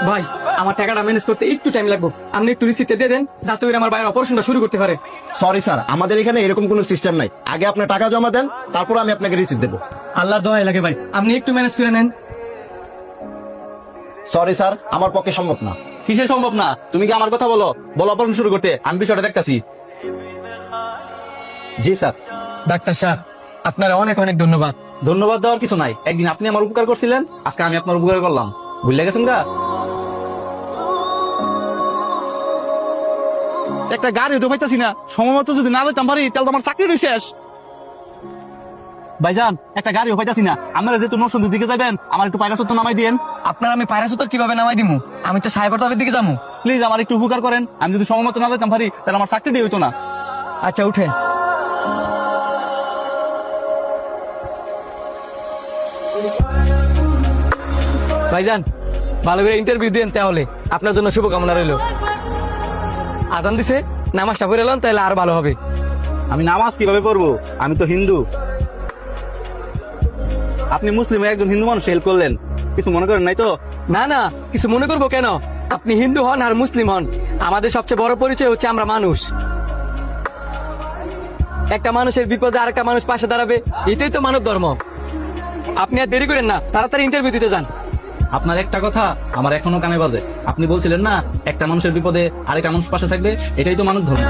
ভাই আমার টাকাটা ম্যানেজ করতে একটু টাইম লাগবে, আপনি একটু রিসিপ্টটা দিয়ে দেন যাতে করে আমার ভাইয়ের অপারেশনটা শুরু করতে পারে। সরি স্যার, আমাদের এখানে এরকম কোনো সিস্টেম নাই। আগে আপনার টাকা জমা দেন, তারপর আমি আপনাকে রিসিপ্ট দেবো। আল্লাহর দোহাই লাগে ভাই, আপনি একটু ম্যানেজ করে নেন। সরি স্যার, আমার পক্ষে সম্ভব না। কিসে সম্ভব না? তুমি কি আমার কথা বলো অপারেশন শুরু করতে, আমি বিষয়টা দেখতাছি। জি স্যার। ডাক্তার সাহেব আপনারা অনেক অনেক ধন্যবাদ। ধন্যবাদ দেওয়ার কিছু নাই, একদিন আপনি আমার উপকার করছিলেন, আজকে আমি আপনার উপকার করলাম, ভুলে গেছেন গা? একটা গাড়ি তো পাইতাছি না, সময় মতো যদি না যেতাম পারি তাহলে তো আমার চাকরিটাই শেষ। ভাইজান একটা গাড়িও পাইতাছি না, আপনারা যেহেতু নরসিংদীর দিকে যাবেন আমার একটু পায়রা সত্য নামাই দিয়েন। আপনার আমি পায়রাসুতর কিভাবে নামাই দিমু? আমি তো সাহেব প্রতাপের দিকে যাবো। প্লিজ আমার একটু উপকার করেন, আমি যদি সময় মতো না যেতাম পারি তাহলে আমার চাকরিটাই হইতো না। আচ্ছা উঠেন। ভাইজান ভালো করে ইন্টারভিউ দেন, তাহলে আপনার জন্য শুভকামনা রইল। আজান দিছে, নামাজটা পড়ে এলাম তাহলে আর ভালো হবে। আমি নামাজ কিভাবে পড়বো? আমি তো হিন্দু। আপনি মুসলিম হয়ে একজন হিন্দু মানুষ হেল্প করলেন, কিছু মনে করেন নাই তো? না না, কিছু মনে করবো কেন? আপনি হিন্দু হন আর মুসলিম হন, আমাদের সবচেয়ে বড় পরিচয় হচ্ছে আমরা মানুষ। একটা মানুষের বিপদে আরেকটা মানুষ পাশে দাঁড়াবে, এটাই তো মানব ধর্ম। আপনি আর দেরি করেন না, তাড়াতাড়ি ইন্টারভিউ দিতে যান। আপনার একটা কথা আমার এখনো কানে বাজে, আপনি বলছিলেন না একটা মানুষের বিপদে আরেকটা মানুষ পাশে থাকবে, এটাই তো মানব ধর্ম।